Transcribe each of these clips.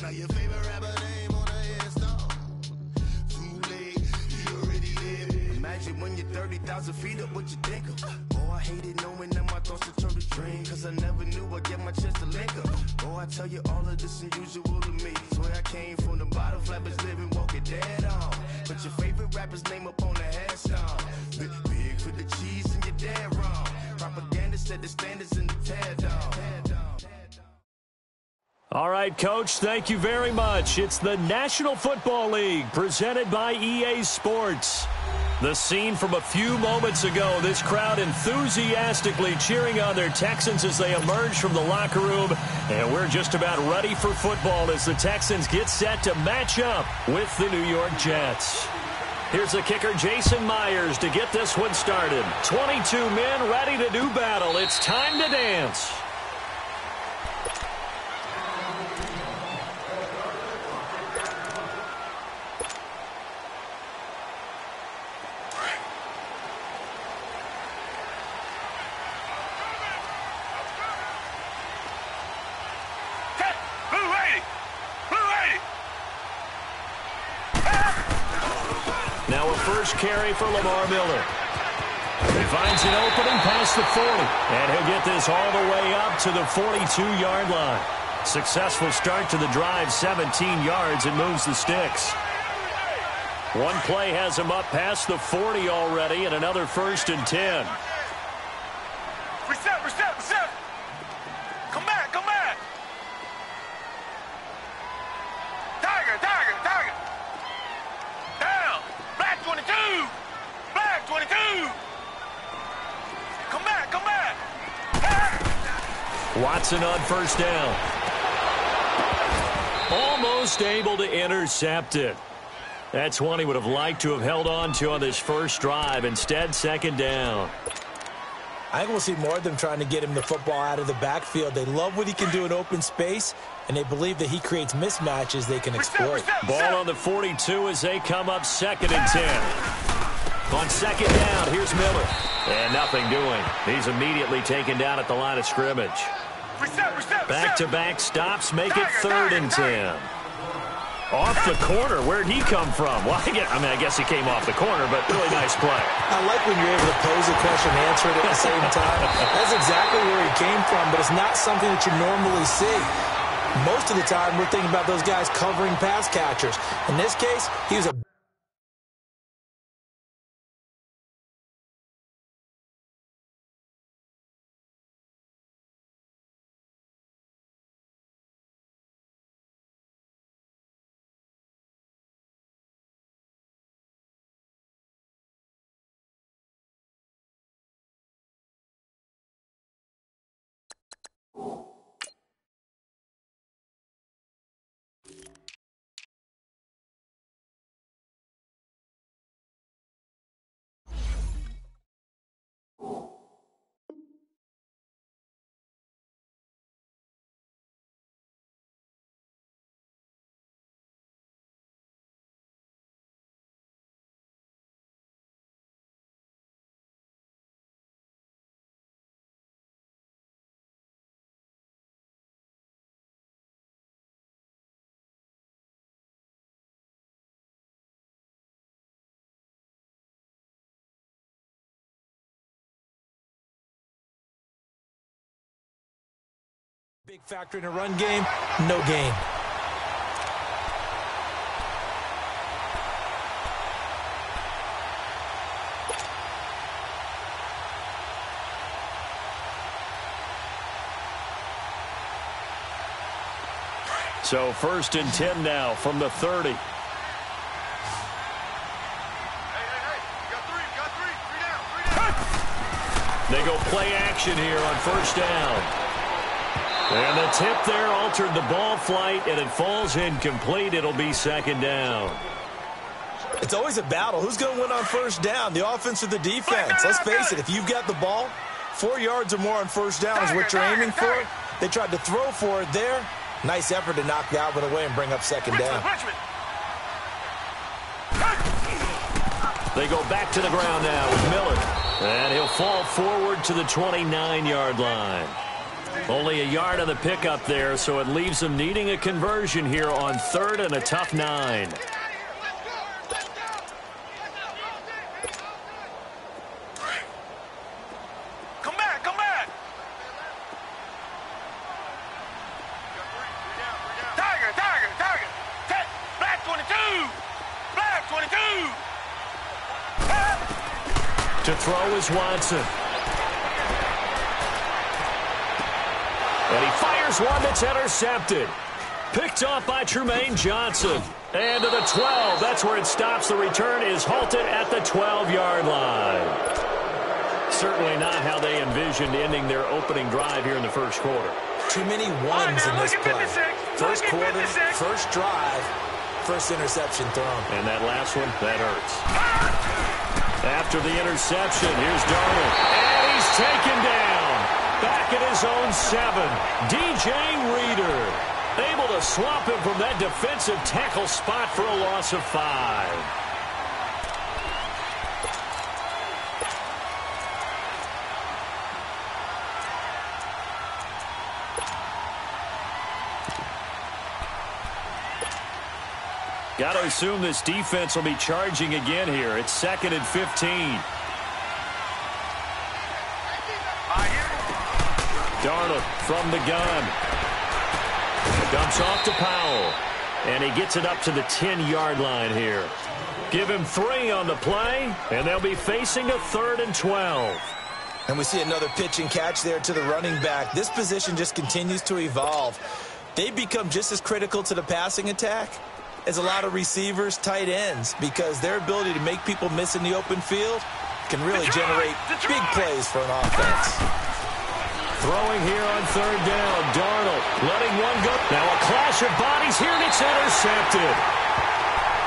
Now your favorite rapper name on a headstone. Too late, he already lived. Imagine when you're 30,000 feet up, what you think of? Oh, I hated knowing that my thoughts would turn to dream. Cause I never knew I'd get my chance to link up. Oh, I tell you all of this unusual to me. Swear I came from the bottom, flappers living, walking dead on. Put your favorite rapper's name up on the headstone. Big for the cheese and you're dead wrong. Propaganda set the standards in the tear down. All right, Coach, thank you very much. It's the National Football League presented by EA Sports. The scene from a few moments ago, this crowd enthusiastically cheering on their Texans as they emerge from the locker room. And we're just about ready for football as the Texans get set to match up with the New York Jets. Here's the kicker, Jason Myers, to get this one started. 22 men ready to do battle. It's time to dance. Now a first carry for Lamar Miller. He finds an opening past the 40, and he'll get this all the way up to the 42-yard line. Successful start to the drive, 17 yards, and moves the sticks. One play has him up past the 40 already, and another 1st and 10. Reset. Come back. Tiger. Down. Black 22. Come back. Watson on first down. Almost able to intercept it. That's one he would have liked to have held on to on this first drive. Instead, 2nd down. I think we'll see more of them trying to get him the football out of the backfield. They love what he can do in open space, and they believe that he creates mismatches they can exploit. Ball on the 42 as they come up 2nd and 10. On 2nd down, here's Miller. And nothing doing. He's immediately taken down at the line of scrimmage. Back-to-back stops make it 3rd and 10. Off the corner. Where'd he come from? Well, I guess he came off the corner, but really nice play. I like when you're able to pose a question and answer it at the same time. That's exactly where he came from, but it's not something that you normally see. Most of the time, we're thinking about those guys covering pass catchers. In this case, he was a big factor in a run game, no gain. So 1st and 10 now from the 30. Hey, got three down. They go play action here on 1st down. And the tip there altered the ball flight, and it falls incomplete. It'll be 2nd down. It's always a battle. Who's going to win on 1st down, the offense or the defense? Let's face it, if you've got the ball, 4 yards or more on 1st down is what you're aiming for. They tried to throw for it there. Nice effort to knock that one away and bring up 2nd down. They go back to the ground now with Miller. And he'll fall forward to the 29-yard line. Only a yard on the pickup there, so it leaves them needing a conversion here on 3rd and a tough 9. Come back, come back. Tiger, tiger, tiger. Black 22. Black 22. To throw is Watson. And he fires one that's intercepted. Picked off by Trumaine Johnson. And to the 12. That's where it stops. The return is halted at the 12-yard line. Certainly not how they envisioned ending their opening drive here in the first quarter. Too many ones in this play. First quarter, first drive, first interception thrown. And that last one, that hurts. After the interception, here's Darnold. And he's taken down. Back at his own 7. DJ Reader able to swap him from that defensive tackle spot for a loss of 5. Got to assume this defense will be charging again here. It's 2nd and 15. Darnold from the gun. Dumps off to Powell. And he gets it up to the 10-yard line here. Give him 3 on the play, and they'll be facing a 3rd and 12. And we see another pitch and catch there to the running back. This position just continues to evolve. They've become just as critical to the passing attack as a lot of receivers, tight ends, because their ability to make people miss in the open field can really generate big plays for an offense. Throwing here on 3rd down. Darnold letting one go. Now a clash of bodies here, and it's intercepted.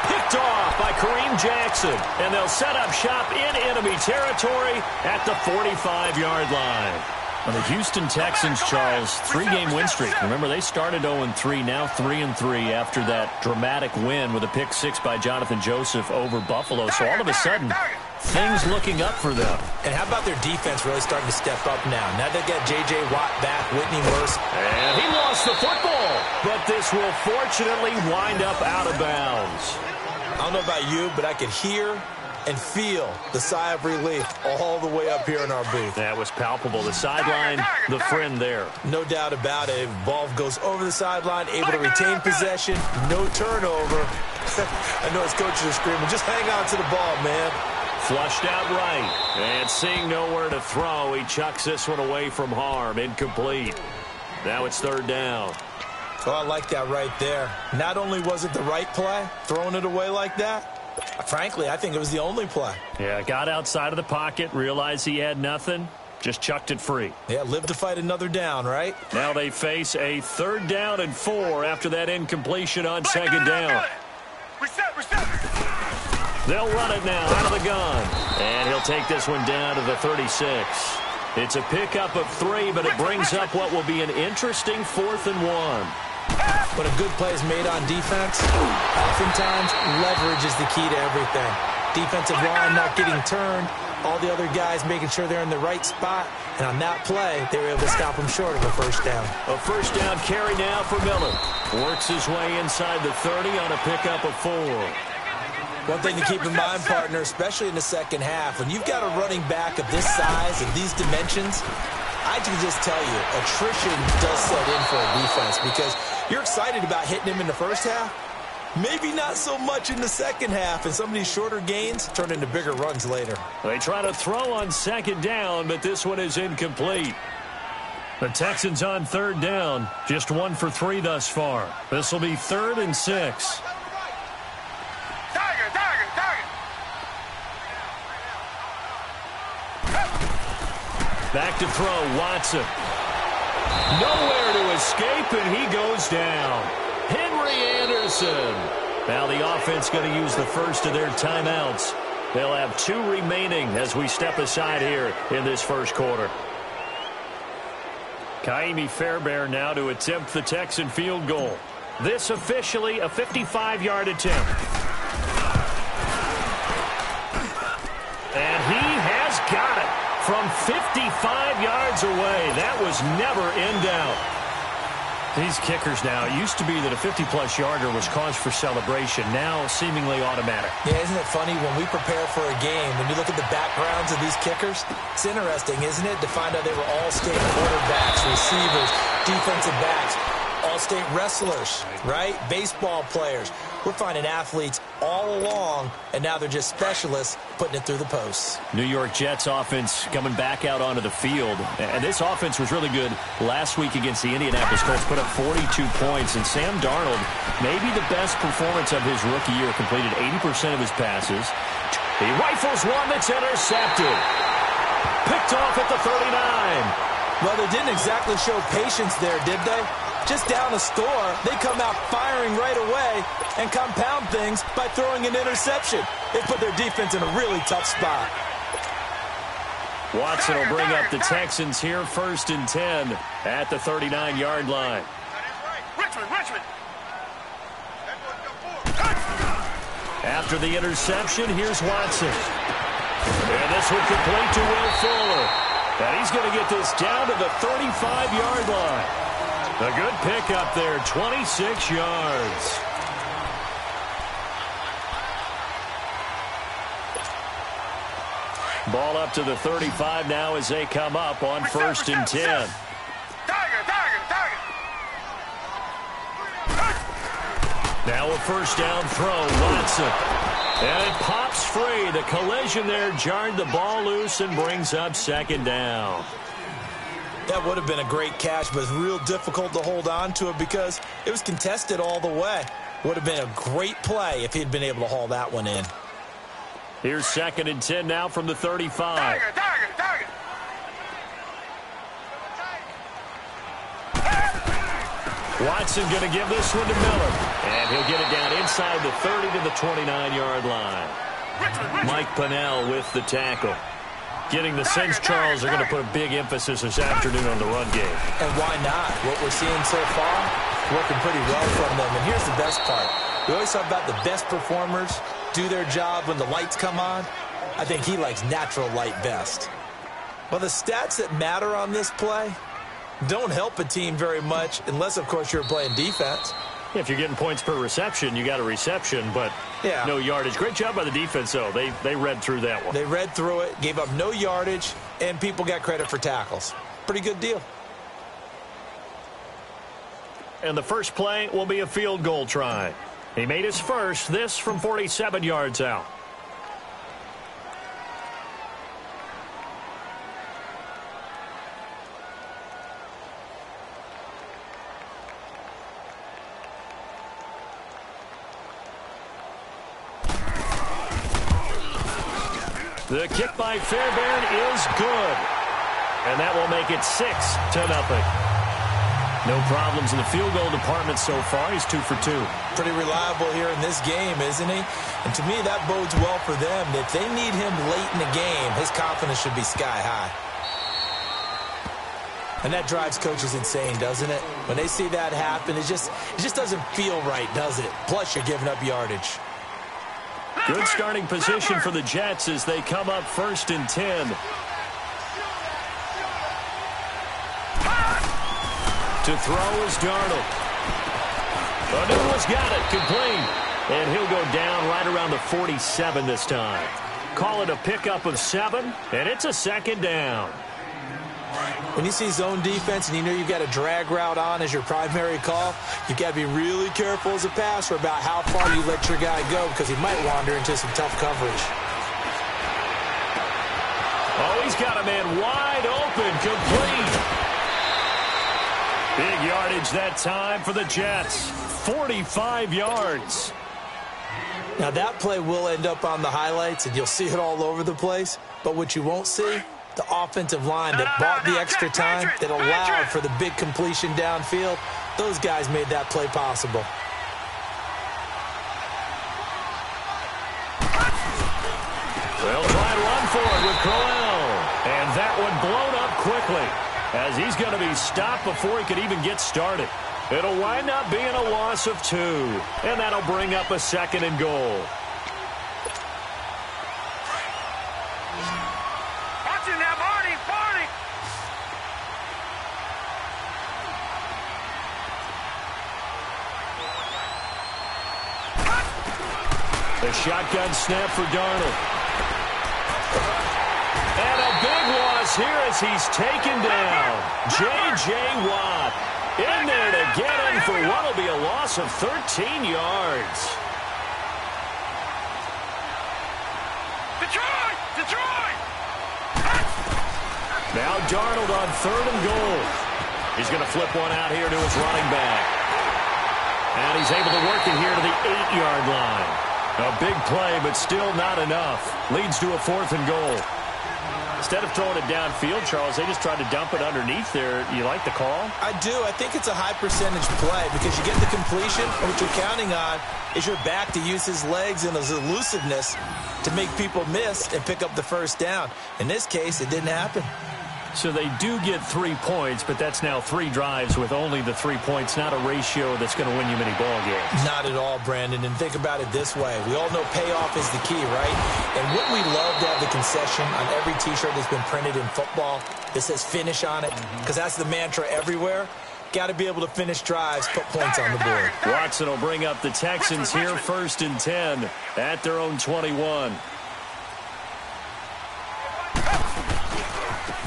Picked off by Kareem Jackson. And they'll set up shop in enemy territory at the 45-yard line. Well, the Houston Texans, Charles, 3-game win streak. Remember, they started 0-3, now 3-3 after that dramatic win with a pick 6 by Jonathan Joseph over Buffalo. So all of a sudden, things looking up for them. And how about their defense really starting to step up now? Now they got J.J. Watt back, Whitney Mercer. And he lost the football, but this will fortunately wind up out of bounds. I don't know about you, but I could hear and feel the sigh of relief all the way up here in our booth. That was palpable. The sideline, the friend there. No doubt about it. Ball goes over the sideline, able to retain possession, no turnover. I know his coaches are screaming, just hang on to the ball, man. Flushed out right. And seeing nowhere to throw, he chucks this one away from harm. Incomplete. Now it's 3rd down. Oh, I like that right there. Not only was it the right play, throwing it away like that, frankly, I think it was the only play. Yeah, got outside of the pocket, realized he had nothing, just chucked it free. Yeah, live to fight another down, right? Now they face a 3rd down and 4 after that incompletion on 2nd down. Reset. They'll run it now out of the gun. And he'll take this one down to the 36. It's a pickup of 3, but it brings up what will be an interesting 4th and 1. When a good play is made on defense, oftentimes leverage is the key to everything. Defensive line not getting turned, all the other guys making sure they're in the right spot, and on that play, they were able to stop them short of a 1st down. A 1st down carry now for Miller. Works his way inside the 30 on a pickup of 4. One thing to keep in mind, partner, especially in the second half, when you've got a running back of this size and these dimensions, I can just tell you, attrition does set in for a defense because you're excited about hitting him in the first half. Maybe not so much in the second half, and some of these shorter gains turn into bigger runs later. They try to throw on 2nd down, but this one is incomplete. The Texans on 3rd down, just 1 for 3 thus far. This will be 3rd and 6. Back to throw, Watson. Nowhere to escape, and he goes down. Henry Anderson. Now the offense going to use the first of their timeouts. They'll have 2 remaining as we step aside here in this first quarter. Kaimi Fairbairn now to attempt the Texan field goal. This officially a 55-yard attempt. And he has got it. from 55 yards away. That was never in doubt. These kickers now, it used to be that a 50-plus yarder was cause for celebration. Now seemingly automatic. Yeah, isn't it funny when we prepare for a game, when you look at the backgrounds of these kickers, it's interesting, isn't it, to find out they were all-state quarterbacks, receivers, defensive backs, all-state wrestlers, right? Baseball players. We're finding athletes all along, and now they're just specialists putting it through the posts. New York Jets offense coming back out onto the field. And this offense was really good last week against the Indianapolis Colts. Put up 42 points. And Sam Darnold, maybe the best performance of his rookie year, completed 80% of his passes. He rifles one that's intercepted. Picked off at the 39. Well, they didn't exactly show patience there, did they? Just down a score, they come out firing right away and compound things by throwing an interception. They put their defense in a really tough spot. Watson will bring up the Texans here, 1st and 10 at the 39-yard line. Richmond. After the interception, here's Watson. And this one complete to Will Fuller. And he's going to get this down to the 35-yard line. A good pick up there, 26 yards. Ball up to the 35 now as they come up on 1st and 10. Tiger. Now a first down throw, Watson. And it pops free. The collision there jarred the ball loose and brings up 2nd down. That would have been a great catch, but it's real difficult to hold on to it because it was contested all the way. Would have been a great play if he'd been able to haul that one in. Here's 2nd and 10 now from the 35. Tiger. Watson going to give this one to Miller. And he'll get it down inside the 30 to the 29-yard line. Mike Pennell with the tackle. Getting the sense Charles are going to put a big emphasis this afternoon on the run game. And why not? What we're seeing so far, working pretty well from them. And here's the best part. We always talk about the best performers do their job when the lights come on. I think he likes natural light best. Well, the stats that matter on this play don't help a team very much unless, of course, you're playing defense. If you're getting points per reception, you got a reception, but no yardage. Great job by the defense, though. They read through that one. They read through it, gave up no yardage, and people got credit for tackles. Pretty good deal. And the first play will be a field goal try. He made his first, this from 47 yards out. The kick by Fairbairn is good. And that will make it 6-0. No problems in the field goal department so far. He's 2 for 2. Pretty reliable here in this game, isn't he? And to me, that bodes well for them. If they need him late in the game, his confidence should be sky high. And that drives coaches insane, doesn't it? When they see that happen, it just doesn't feel right, does it? Plus, you're giving up yardage. Good starting position for the Jets as they come up 1st and 10. To throw is Darnold. O'Neill's got it, complete. And he'll go down right around the 47 this time. Call it a pickup of 7, and it's a 2nd down. When you see zone defense and you know you've got a drag route on as your primary call, you've got to be really careful as a passer about how far you let your guy go because he might wander into some tough coverage. Oh, he's got a man wide open, complete. Big yardage that time for the Jets. 45 yards. Now that play will end up on the highlights and you'll see it all over the place. But what you won't see, the offensive line that bought the extra time, that allowed for the big completion downfield, those guys made that play possible. They'll try to run for it with Crowell. And that one blown up quickly as he's going to be stopped before he could even get started. It'll wind up being a loss of 2, and that'll bring up a 2nd and goal. Watching that, Marty. The shotgun snap for Darnold. And a big loss here as he's taken down. J.J. Watt in there to get him for what will be a loss of 13 yards. Detroit! Now Darnold on 3rd and goal. He's going to flip one out here to his running back. And he's able to work it here to the 8-yard line. A big play, but still not enough. Leads to a 4th and goal. Instead of throwing it downfield, Charles, they just tried to dump it underneath there. You like the call? I do. I think it's a high percentage play because you get the completion, and what you're counting on is your back to use his legs and his elusiveness to make people miss and pick up the first down. In this case, it didn't happen. So they do get 3 points, but that's now 3 drives with only the 3 points, not a ratio that's going to win you many ball games. Not at all, Brandon. And think about it this way. We all know payoff is the key, right? And wouldn't we love to have the concession on every T-shirt that's been printed in football that says finish on it? Because that's the mantra everywhere. Got to be able to finish drives, put points on the board. Watson will bring up the Texans here, 1st and 10 at their own 21.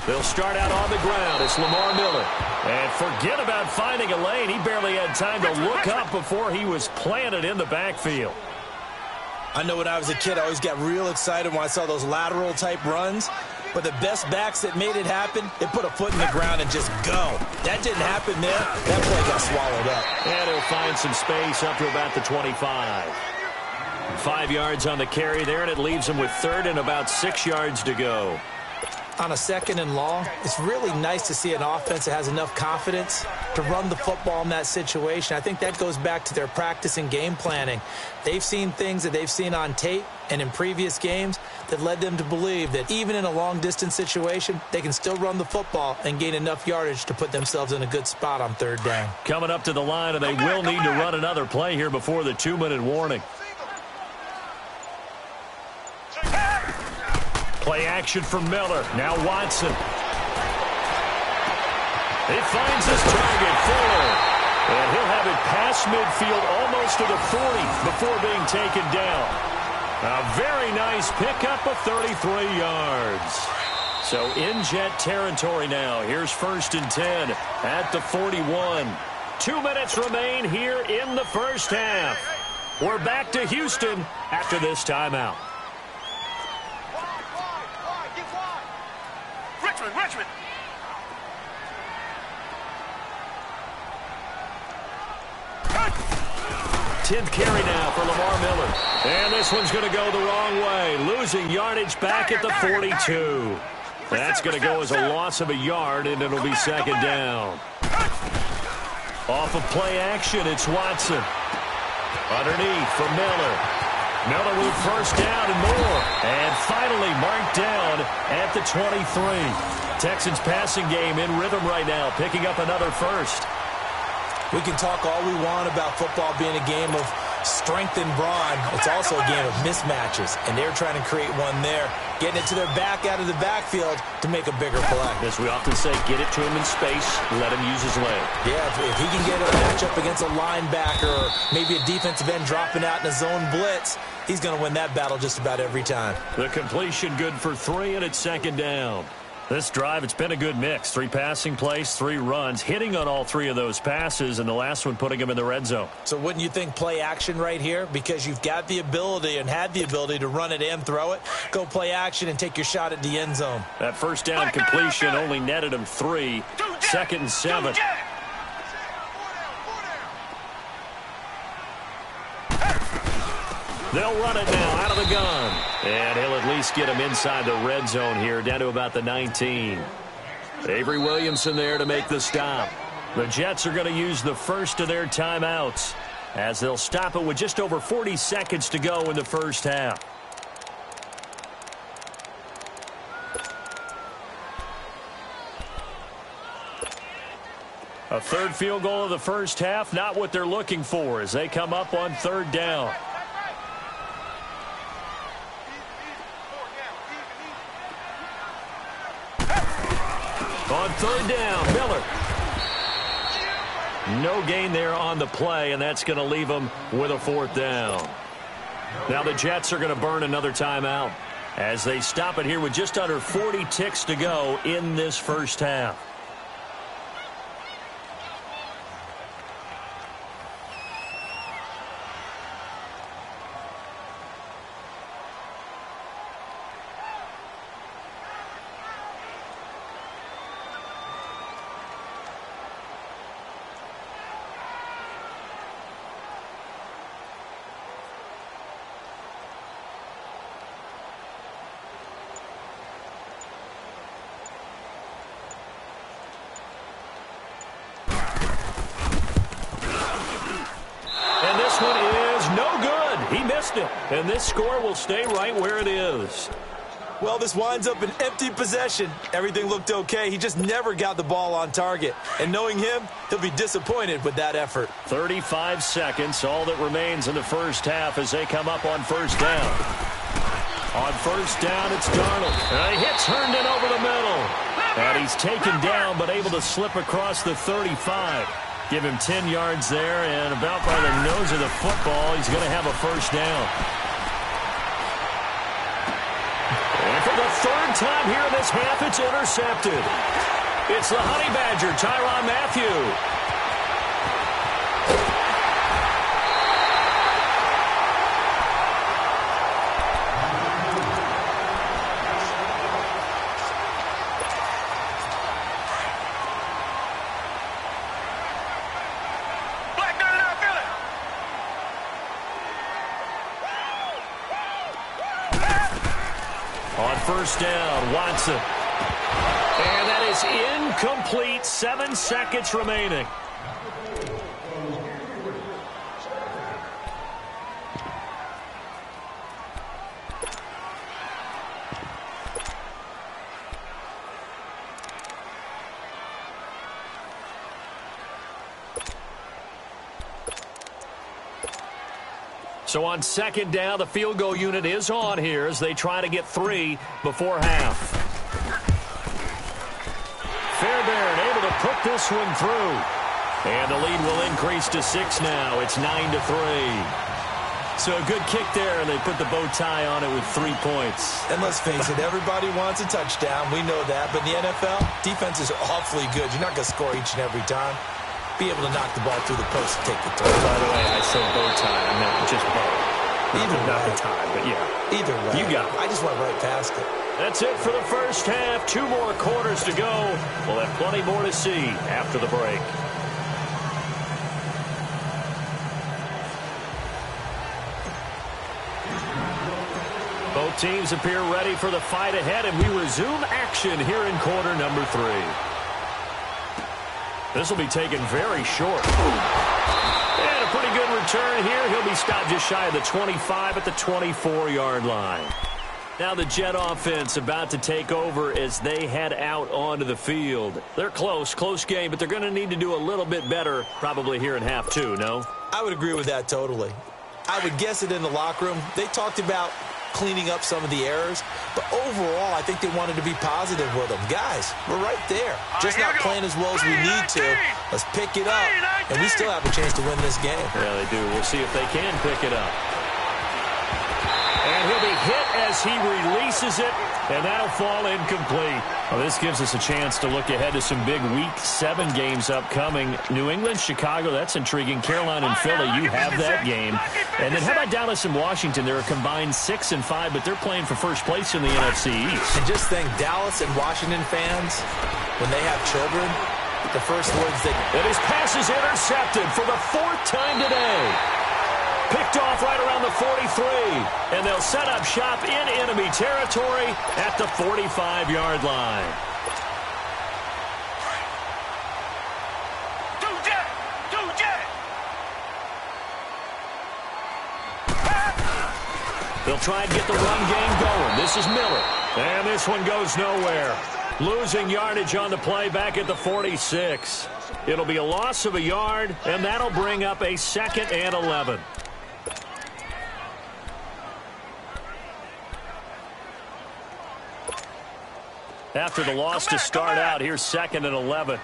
They'll start out on the ground. It's Lamar Miller. And forget about finding a lane. He barely had time to look up before he was planted in the backfield. I know when I was a kid, I always got real excited when I saw those lateral-type runs. But the best backs that made it happen, they put a foot in the ground and just go. That didn't happen there. That play got swallowed up. And he'll find some space up to about the 25. 5 yards on the carry there, and it leaves him with 3rd and about 6 yards to go. On a 2nd and long, it's really nice to see an offense that has enough confidence to run the football in that situation. I think that goes back to their practice and game planning. They've seen things that they've seen on tape and in previous games that led them to believe that even in a long-distance situation, they can still run the football and gain enough yardage to put themselves in a good spot on 3rd down. Coming up to the line, and they will need to run another play here before the 2-minute warning. Play action for Miller. Now Watson. He finds his target, Fuller. And he'll have it past midfield almost to the 40 before being taken down. A very nice pickup of 33 yards. So in Jet territory now. Here's 1st and 10 at the 41. 2 minutes remain here in the first half. We're back to Houston after this timeout. Richmond. 10th carry now for Lamar Miller. And this one's going to go the wrong way. Losing yardage back at the 42. That's going to go as a loss of a yard, and it'll be 2nd down. Off of play action, it's Watson. Underneath for Miller. Miller with 1st down and more. And finally marked down at the 23. Texans passing game in rhythm right now, picking up another 1st. We can talk all we want about football being a game of strength and brawn. It's also a game of mismatches, and they're trying to create one there, getting it to their back out of the backfield to make a bigger play. As we often say, get it to him in space, let him use his leg. Yeah, if he can get a matchup against a linebacker or maybe a defensive end dropping out in a zone blitz, he's going to win that battle just about every time. The completion good for 3, and it's 2nd down. This drive, it's been a good mix. 3 passing plays, 3 runs, hitting on all 3 of those passes, and the last one putting him in the red zone. So wouldn't you think play action right here? Because you've got the ability and had the ability to run it and throw it. Go play action and take your shot at the end zone. That 1st down completion only netted him 3. 2nd and 7. They'll run it now out of the gun. And he'll at least get him inside the red zone here, down to about the 19. Avery Williamson there to make the stop. The Jets are going to use the first of their timeouts as they'll stop it with just over 40 seconds to go in the first half. A 3rd field goal of the first half, not what they're looking for as they come up on 3rd down. On 3rd down, Miller. No gain there on the play, and that's going to leave him with a 4th down. Now the Jets are going to burn another timeout as they stop it here with just under 40 ticks to go in this first half. And this score will stay right where it is. Well, this winds up an empty possession. Everything looked okay. He just never got the ball on target. And knowing him, he'll be disappointed with that effort. 35 seconds, all that remains in the first half as they come up on first down. On first down, it's Darnold. And he hits Herndon over the middle. And he's taken down, but able to slip across the 35. Give him 10 yards there, and about by the nose of the football, he's going to have a first down. And for the third time here in this half, it's intercepted. It's the Honey Badger, Tyrann Mathieu. First down, Watson. And that is incomplete. 7 seconds remaining. So on second down, the field goal unit is on here as they try to get 3 before half. Fairbairn able to put this one through. And the lead will increase to 6 now. It's 9-3. So a good kick there, and they put the bow tie on it with 3 points. And let's face it, everybody wants a touchdown. We know that. But in the NFL, defenses are awfully good. You're not going to score each and every time. Be able to knock the ball through the post and take the turn. By the way, I said bow tie. I meant just bow. Not the tie, but yeah. Either way. You got it. I just went right past it. That's it for the first half. 2 more quarters to go. We'll have plenty more to see after the break. Both teams appear ready for the fight ahead, and we resume action here in quarter number 3. This will be taken very short. And a pretty good return here. He'll be stopped just shy of the 25 at the 24-yard line. Now the Jet offense about to take over as they head out onto the field. They're close game, but they're going to need to do a little bit better probably here in half 2, no? I would agree with that totally. I would guess it in the locker room. They talked about cleaning up some of the errors, but overall I think they wanted to be positive with them. Guys, we're right there, just not playing as well as we need to. Let's pick it up, and we still have a chance to win this game. Yeah, they do. We'll see if they can pick it up. And he'll be hit as he releases it, and that'll fall incomplete. Well, this gives us a chance to look ahead to some big Week 7 games upcoming. New England, Chicago, that's intriguing. Carolina and Philly, you have that game. And then how about Dallas and Washington? They're a combined 6-5, but they're playing for first place in the NFC East. And just think, Dallas and Washington fans, when they have children, the first words they... And his pass is intercepted for the 4th time today. Picked off right around the 43. And they'll set up shop in enemy territory at the 45-yard line. They'll try and get the run game going. This is Miller. And this one goes nowhere. Losing yardage on the play back at the 46. It'll be a loss of a yard, and that'll bring up a 2nd and 11. After the loss to start out, here's 2nd and 11.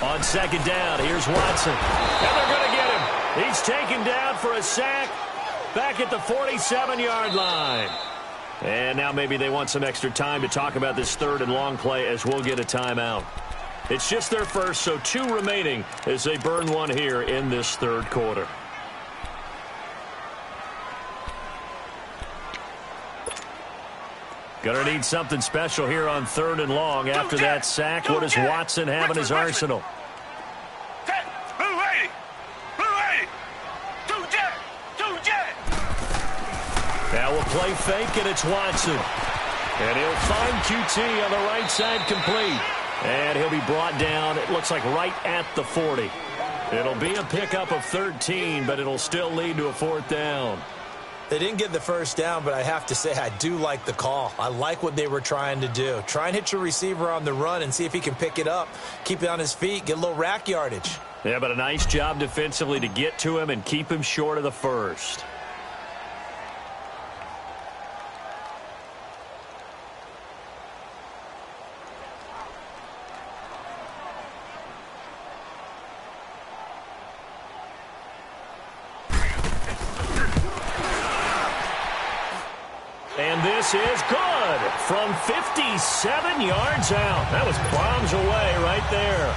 On second down, here's Watson. And they're going to get him. He's taken down for a sack back at the 47-yard line. And now maybe they want some extra time to talk about this third and long play as we'll get a timeout. It's just their first, so 2 remaining as they burn one here in this third quarter. Gonna need something special here on third and long. After that sack, what does Watson have in his arsenal? Now we'll play fake, and it's Watson. And he'll find QT on the right side complete. And he'll be brought down, it looks like right at the 40. It'll be a pickup of 13, but it'll still lead to a 4th down. They didn't get the first down, but I have to say I do like the call. I like what they were trying to do. Try and hit your receiver on the run and see if he can pick it up. Keep it on his feet, get a little rack yardage. Yeah, but a nice job defensively to get to him and keep him short of the first. And this is good from 57 yards out. That was bombs away right there.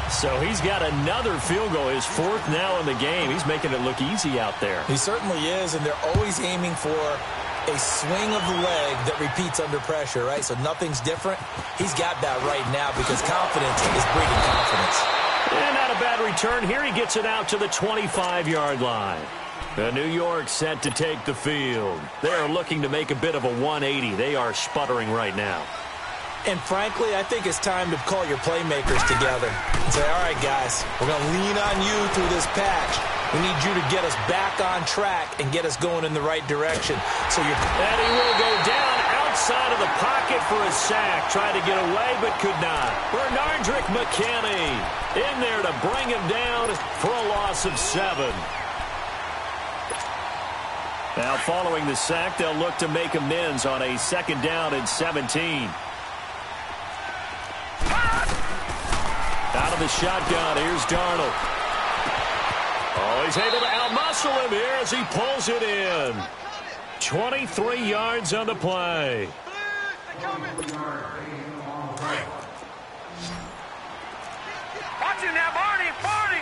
So he's got another field goal, his 4th now in the game. He's making it look easy out there. He certainly is, and they're always aiming for a swing of the leg that repeats under pressure, right? So nothing's different. He's got that right now because confidence is breeding confidence. And not a bad return here. He gets it out to the 25-yard line. The New York set to take the field. They're looking to make a bit of a 180. They are sputtering right now. And frankly, I think it's time to call your playmakers together and say, all right, guys, we're going to lean on you through this patch. We need you to get us back on track and get us going in the right direction. So you're... And he will go down outside of the pocket for a sack. Tried to get away, but could not. Bernardrick McKinney in there to bring him down for a loss of 7. Now, following the sack, they'll look to make amends on a 2nd down and 17. Out of the shotgun, here's Darnold. Oh, he's able to outmuscle him here as he pulls it in. 23 yards on the play. Watch him now, Barney, Barney.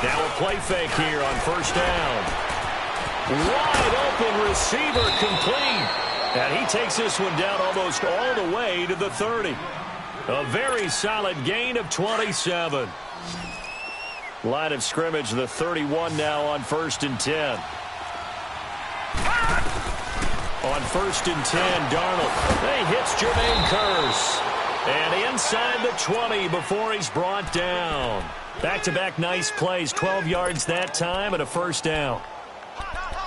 Now a play fake here on 1st down. Wide open receiver complete. And he takes this one down almost all the way to the 30. A very solid gain of 27. Line of scrimmage, the 31 now on 1st and 10. On 1st and 10, Darnold. He hits Jermaine Kearse. And inside the 20 before he's brought down. Back-to-back nice plays, 12 yards that time and a 1st down.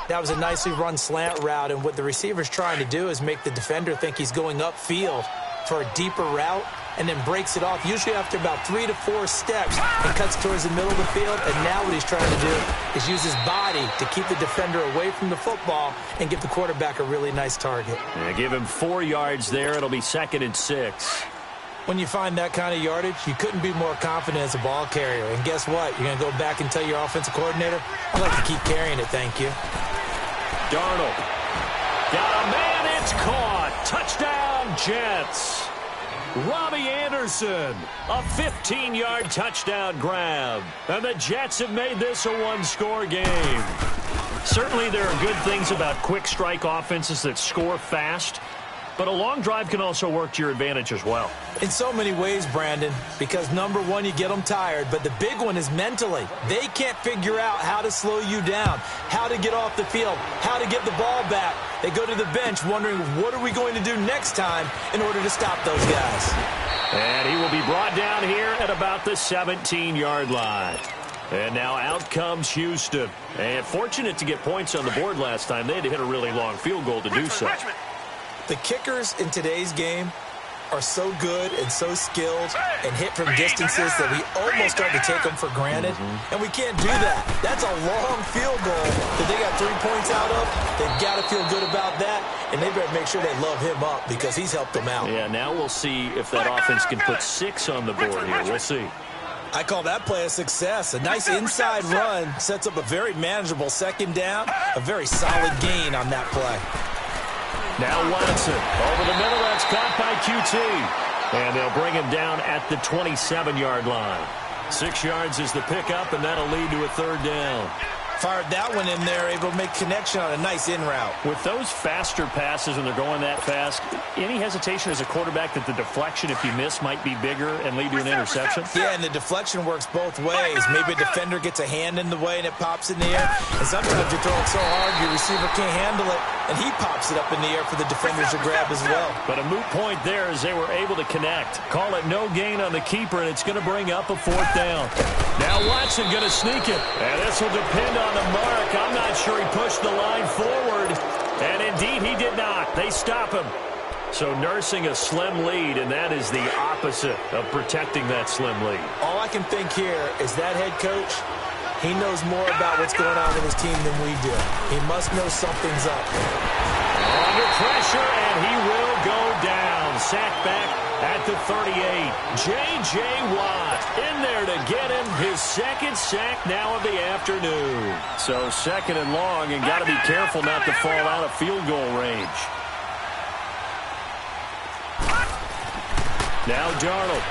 That was a nicely run slant route, and what the receiver's trying to do is make the defender think he's going upfield for a deeper route and then breaks it off, usually after about 3 to 4 steps, and cuts towards the middle of the field. And now what he's trying to do is use his body to keep the defender away from the football and give the quarterback a really nice target. Yeah, give him 4 yards there. It'll be 2nd and 6. When you find that kind of yardage, you couldn't be more confident as a ball carrier. And guess what? You're going to go back and tell your offensive coordinator, I'd like to keep carrying it, thank you. Darnold. Got a man, it's caught. Touchdown, Jets. Robbie Anderson, a 15-yard touchdown grab. And the Jets have made this a one-score game. Certainly there are good things about quick strike offenses that score fast. But a long drive can also work to your advantage as well. In so many ways, Brandon, because number one, you get them tired, but the big one is mentally. They can't figure out how to slow you down, how to get off the field, how to get the ball back. They go to the bench wondering, what are we going to do next time in order to stop those guys? And he will be brought down here at about the 17-yard line. And now out comes Houston. And fortunate to get points on the board last time. They had to hit a really long field goal to do so. The kickers in today's game are so good and so skilled and hit from distances that we almost start to take them for granted. And we can't do that. That's a long field goal that they got 3 points out of. They've got to feel good about that. and they better make sure they love him up because he's helped them out. Yeah, now we'll see if that offense can put 6 on the board here. We'll see. I call that play a success. A nice inside run sets up a very manageable second down, a very solid gain on that play. Now Watson over the middle. That's caught by QT. And they'll bring him down at the 27-yard line. 6 yards is the pickup, and that'll lead to a third down. Fired that one in there, able to make connection on a nice in route. With those faster passes when they're going that fast, any hesitation as a quarterback that the deflection, if you miss, might be bigger and lead to an interception? Yeah, and the deflection works both ways. Maybe a defender gets a hand in the way and it pops in the air. And sometimes you throw it so hard your receiver can't handle it, and he pops it up in the air for the defenders to grab as well. But a moot point there as they were able to connect. Call it no gain on the keeper, and it's going to bring up a 4th down. Now Watson going to sneak it. And this will depend on the mark. I'm not sure he pushed the line forward. And indeed he did not. They stop him. So nursing a slim lead, and that is the opposite of protecting that slim lead. All I can think here is that head coach, he knows more about what's going on with his team than we do. He must know something's up. Under pressure, and he will go down. Sacked back at the 38. J.J. Watt in there to get him his 2nd sack now of the afternoon. So 2nd and long, and got to be careful not to fall out of field goal range. Now Darnold.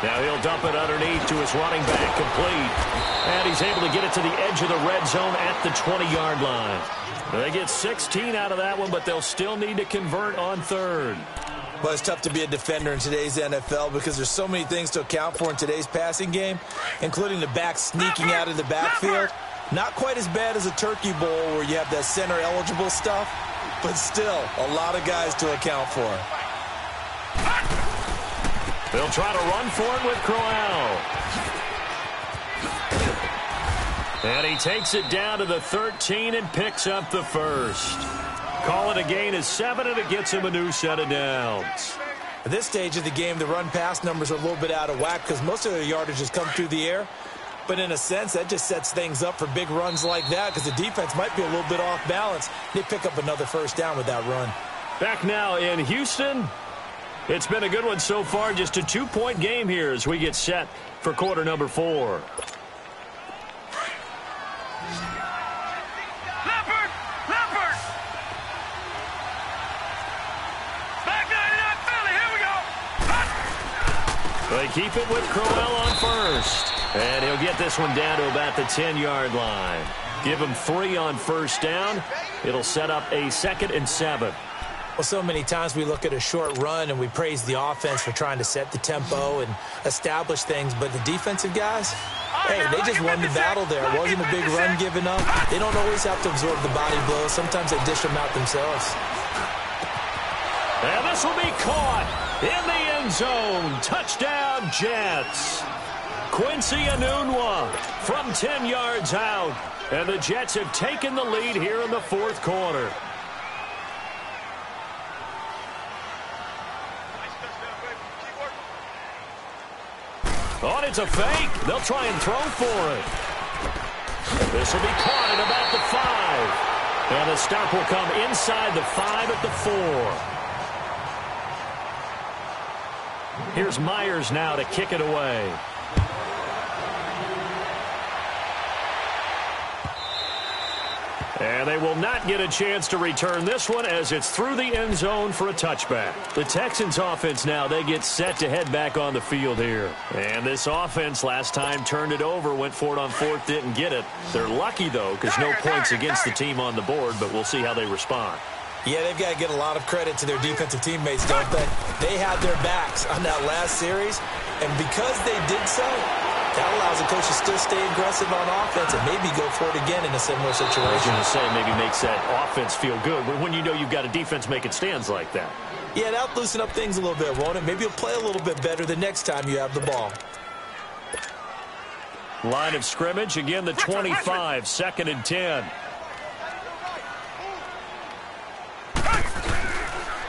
Now he'll dump it underneath to his running back, complete. And he's able to get it to the edge of the red zone at the 20-yard line. They get 16 out of that one, but they'll still need to convert on 3rd. Well, it's tough to be a defender in today's NFL because there's so many things to account for in today's passing game, including the back sneaking out of the backfield. Not quite as bad as a turkey bowl where you have that center-eligible stuff, but still a lot of guys to account for. They'll try to run for it with Crowell. And he takes it down to the 13 and picks up the 1st. Call it a gain of 7, and it gets him a new set of downs. At this stage of the game, the run-pass numbers are a little bit out of whack because most of their yardage has come through the air. But in a sense, that just sets things up for big runs like that because the defense might be a little bit off balance. They pick up another 1st down with that run. Back now in Houston. It's been a good one so far. Just a 2-point game here as we get set for quarter number 4. Leopard! Back 99 Philly, here we go! They keep it with Crowell on 1st. And he'll get this one down to about the 10-yard line. Give him 3 on 1st down. It'll set up a 2nd and 7. Well, so many times we look at a short run and we praise the offense for trying to set the tempo and establish things, but the defensive guys, hey, they just won the battle there. It wasn't a big run given up. They don't always have to absorb the body blows. Sometimes they dish them out themselves. And this will be caught in the end zone. Touchdown, Jets. Quincy Enunwa from 10 yards out. And the Jets have taken the lead here in the 4th quarter. Oh, it's a fake. They'll try and throw for it. This will be caught at about the 5. And the stop will come inside the 5 at the 4. Here's Myers now to kick it away. And they will not get a chance to return this one as it's through the end zone for a touchback. The Texans offense now, they get set to head back on the field here. And this offense last time turned it over, went for it on 4th, didn't get it. They're lucky, though, because no points against the team on the board, but we'll see how they respond. Yeah, they've got to get a lot of credit to their defensive teammates, don't they? They had their backs on that last series, and because they did so, that allows the coach to still stay aggressive on offense and maybe go for it again in a similar situation. I was going to say, maybe makes that offense feel good when you know you've got a defense making stands like that. Yeah, that'll loosen up things a little bit, won't it? Maybe you'll play a little bit better the next time you have the ball. Line of scrimmage, again the 25, 2nd and 10.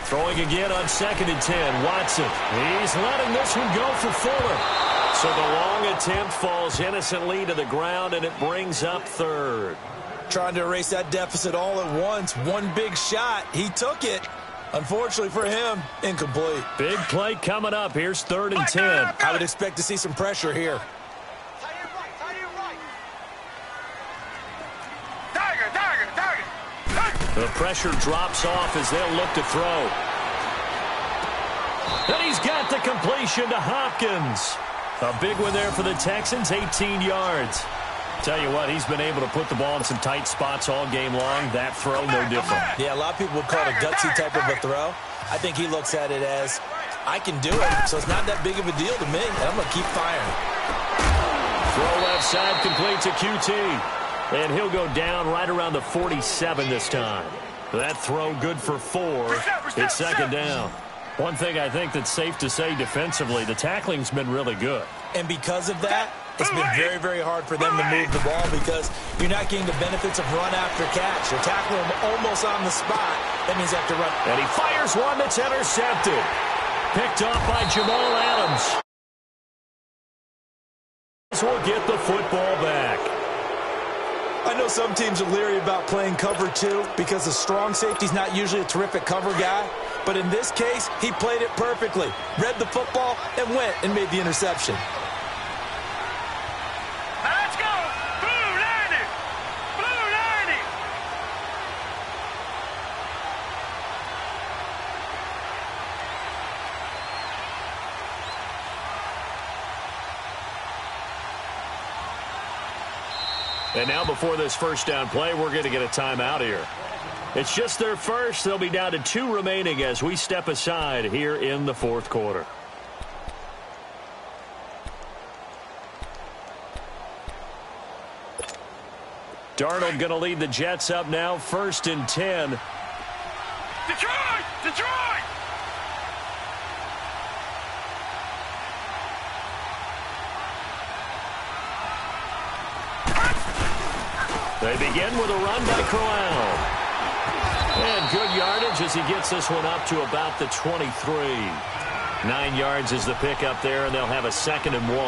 Throwing again on 2nd and 10, Watson. He's letting this one go for Fuller. So the long attempt falls innocently to the ground, and it brings up 3rd. trying to erase that deficit all at once. One big shot. He took it. Unfortunately for him, incomplete. Big play coming up. Here's 3rd and 10. I would expect to see some pressure here. The pressure drops off as they'll look to throw. And he's got the completion to Hopkins. A big one there for the Texans, 18 yards. Tell you what, he's been able to put the ball in some tight spots all game long. That throw, no different. Yeah, a lot of people would call it a gutsy type of a throw. I think he looks at it as, I can do it, so it's not that big of a deal to me, and I'm going to keep firing. Throw left side, complete to QT. And he'll go down right around the 47 this time. That throw good for 4. It's 2nd down. One thing I think that's safe to say defensively, the tackling's been really good. And because of that, it's been very, very hard for them to move the ball because you're not getting the benefits of run after catch. You're tackling them almost on the spot. That means you have to run. And he fires one that's intercepted. Picked off by Jamal Adams. Will get the football back. I know some teams are leery about playing cover 2 because a strong safety's not usually a terrific cover guy. But in this case, he played it perfectly. Read the football and went and made the interception. Now let's go. Blue 90. Blue 90. And now before this first down play, we're going to get a timeout here. It's just their first. They'll be down to 2 remaining as we step aside here in the 4th quarter. Darnold going to lead the Jets up now, 1st and 10. Detroit! Detroit! They begin with a run by Crowell. And good yardage as he gets this one up to about the 23. 9 yards is the pickup there, and they'll have a 2nd and 1.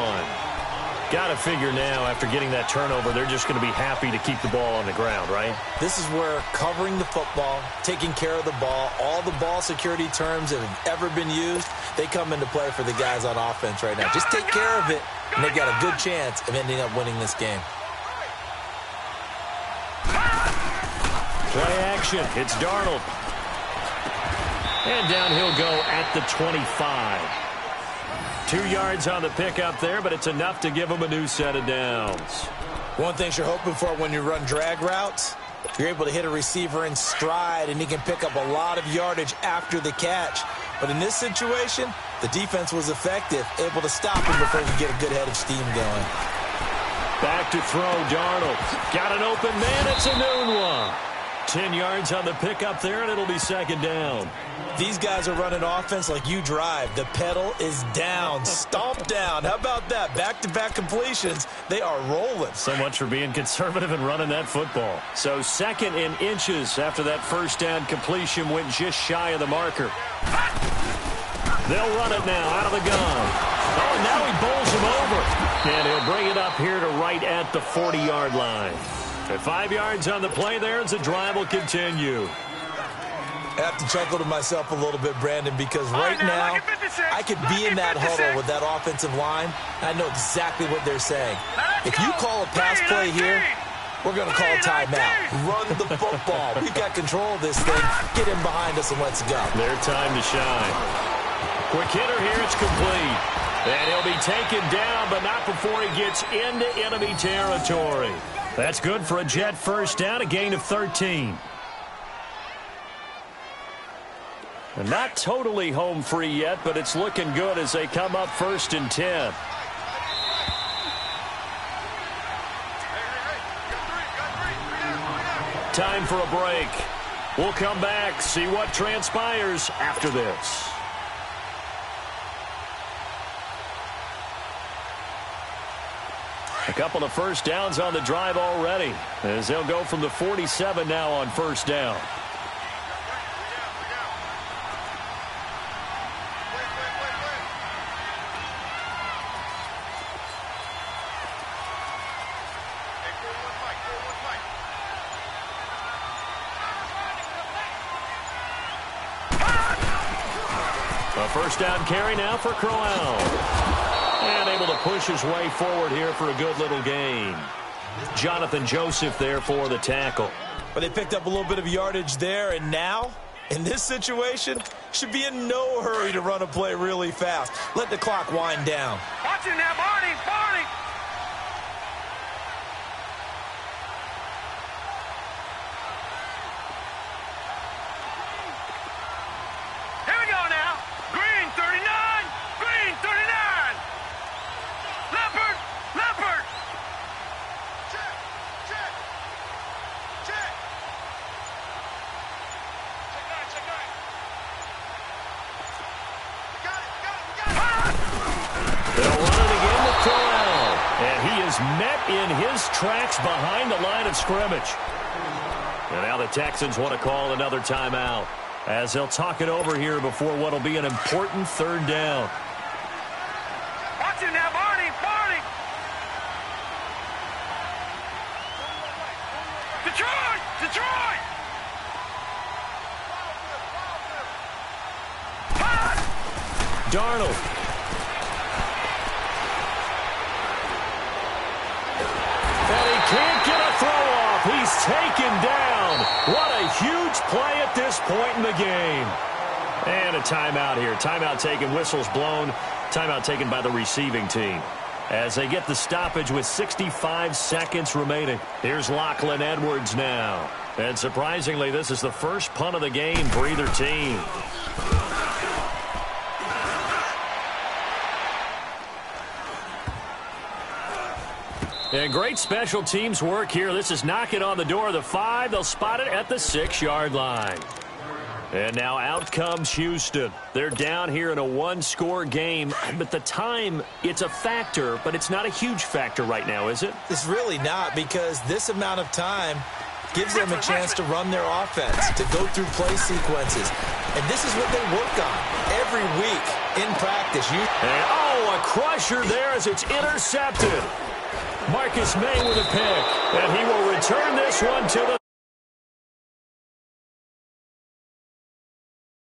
Got to figure now, after getting that turnover, they're just going to be happy to keep the ball on the ground, right? This is where covering the football, taking care of the ball, all the ball security terms that have ever been used, they come into play for the guys on offense right now. Just take care of it, and they've got a good chance of ending up winning this game. Play action. It's Darnold. And down he'll go at the 25. 2 yards on the pickup there, but it's enough to give him a new set of downs. One thing you're hoping for when you run drag routes, you're able to hit a receiver in stride, and he can pick up a lot of yardage after the catch. But in this situation, the defense was effective, able to stop him before he could get a good head of steam going. Back to throw, Darnold. Got an open man. It's a noon one. 10 yards on the pickup there, and it'll be 2nd down. These guys are running offense like you drive. The pedal is down, stomp down. How about that? Back-to-back completions. They are rolling. So much for being conservative and running that football. So 2nd and inches after that first down completion went just shy of the marker. They'll run it now out of the gun. Oh, and now he bowls him over. And he'll bring it up here to right at the 40-yard line. At 5 yards on the play there as the drive will continue. I have to chuckle to myself a little bit, Brandon, because right now I could be in that huddle with that offensive line. I know exactly what they're saying. If you call a pass play here, we're going to call a timeout. Run the football. We've got control of this thing. Get in behind us and let's go. Their time to shine. Quick hitter here. It's complete. And he'll be taken down, but not before he gets into enemy territory. That's good for a Jet first down, a gain of 13. And not totally home free yet, but it's looking good as they come up 1st and 10. Time for a break. We'll come back, see what transpires after this. A couple of first downs on the drive already, as they'll go from the 47 now on first down. A first down carry now for Crowell. And able to push his way forward here for a good little gain. Jonathan Joseph there for the tackle. But they picked up a little bit of yardage there, and now, in this situation, should be in no hurry to run a play really fast. Let the clock wind down. Watch him now, Barney! Barney! Here we go now. Green 39! Green 39! Leopard! Leopard! Check! Check! Check! Check nine, check nine. Got it, got it, got it! They'll run it again with Crowell. And he is met in his tracks behind the line of scrimmage. And now the Texans want to call another timeout as they'll talk it over here before what will be an important third down. Watch him now, Barney! Barney! Detroit! Detroit! Darnold. And he can't get a throw off. He's taken down. What a huge play at this point in the game. And a timeout here. Timeout taken, whistles blown. Timeout taken by the receiving team as they get the stoppage with 65 seconds remaining. Here's Lachlan Edwards now. And surprisingly, this is the first punt of the game for either team. And great special teams work here. This is knocking on the door of the 5. They'll spot it at the 6-yard line. And now out comes Houston. They're down here in a one-score game. But the time, it's a factor, but it's not a huge factor right now, is it? It's really not, because this amount of time gives them a chance to run their offense, to go through play sequences. And this is what they work on every week in practice. And, a crusher there as it's intercepted. Marcus May with a pick, and he will return this one to the